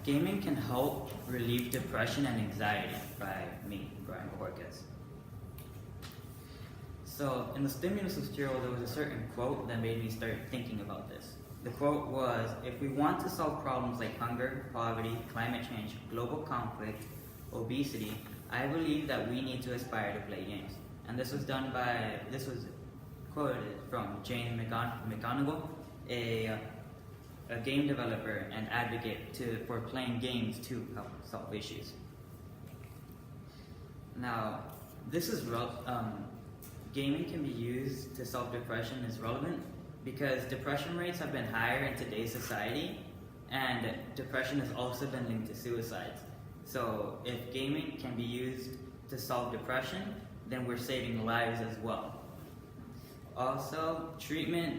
Gaming can help relieve depression and anxiety by me, Brian Borges. So, in the stimulus material, there was a certain quote that made me start thinking about this. The quote was, "If we want to solve problems like hunger, poverty, climate change, global conflict, obesity, I believe that we need to aspire to play games." And this was quoted from Jane McGonigal, a game developer and advocate for playing games to help solve issues. Now, gaming can be used to solve depression is relevant because depression rates have been higher in today's society, and depression has also been linked to suicides. So if gaming can be used to solve depression, then we're saving lives as well. Also,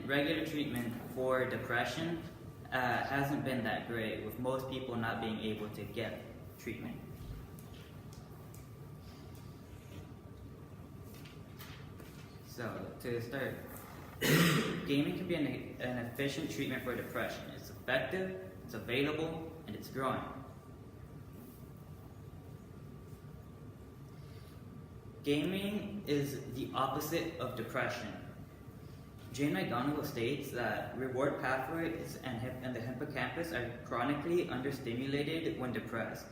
regular treatment for depression hasn't been that great, with most people not being able to get treatment. So, to start, gaming can be an efficient treatment for depression. It's effective, it's available, and it's growing. Gaming is the opposite of depression. Jane McGonigal states that reward pathways and the hippocampus are chronically understimulated when depressed.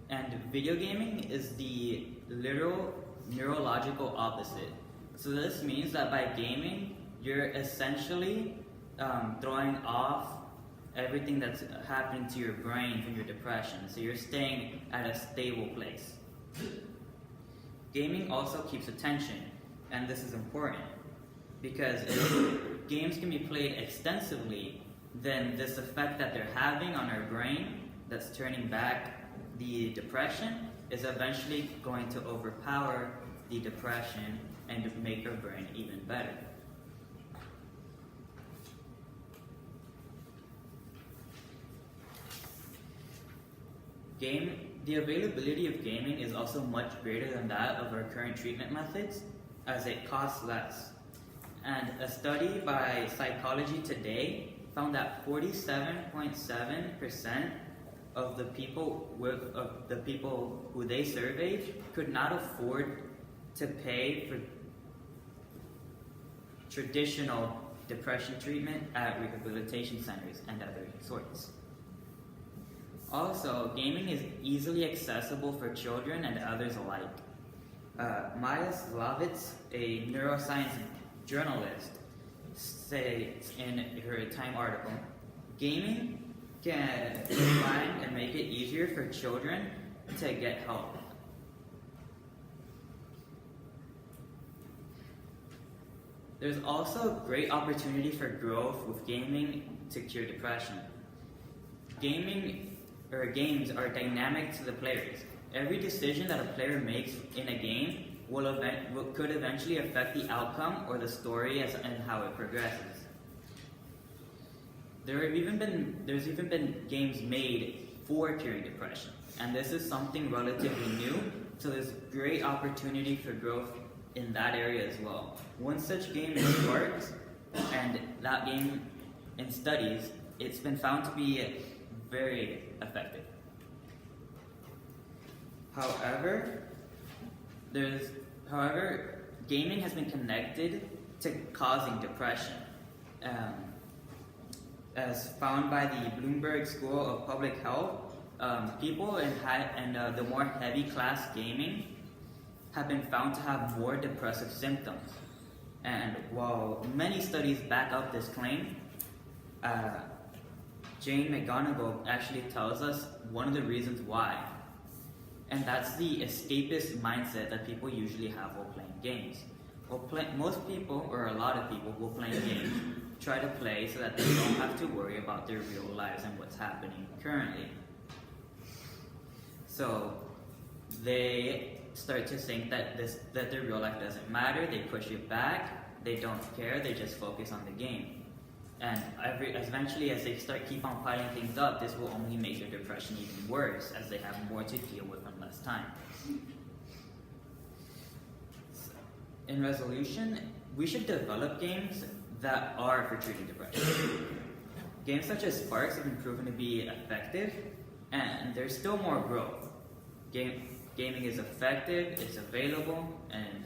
And video gaming is the literal neurological opposite. So this means that by gaming, you're essentially throwing off everything that's happening to your brain from your depression. So you're staying at a stable place. Gaming also keeps attention, and this is important because if games can be played extensively, then this effect that they're having on our brain that's turning back the depression is eventually going to overpower the depression and make our brain even better. The availability of gaming is also much greater than that of our current treatment methods, as it costs less. And a study by Psychology Today found that 47.7% of the people who they surveyed could not afford to pay for traditional depression treatment at rehabilitation centers and other sorts. Also, gaming is easily accessible for children and others alike. Maya Slavitz, a neuroscience journalist, states in her Time article, gaming can find and make it easier for children to get help. There's also great opportunity for growth with gaming to cure depression. Games are dynamic to the players. Every decision that a player makes in a game could eventually affect the outcome or the story and how it progresses. There's even been games made for curing depression, and this is something relatively new, so there's great opportunity for growth in that area as well. One such game is Sparks, and that game in studies, it's been found to be very effective. However, gaming has been connected to causing depression. As found by the Bloomberg School of Public Health, people in the more heavy class gaming have been found to have more depressive symptoms. And while many studies back up this claim, Jane McGonigal actually tells us one of the reasons why. And that's the escapist mindset that people usually have while playing games. Most people, or a lot of people, will play games, try to play so that they don't have to worry about their real lives and what's happening currently. So they start to think that their real life doesn't matter, they push it back, they don't care, they just focus on the game. And eventually, as they keep on piling things up, this will only make their depression even worse, as they have more to deal with in less time. In resolution, we should develop games that are for treating depression. Games such as Sparks have been proven to be effective, and there's still more growth. Gaming is effective, it's available, and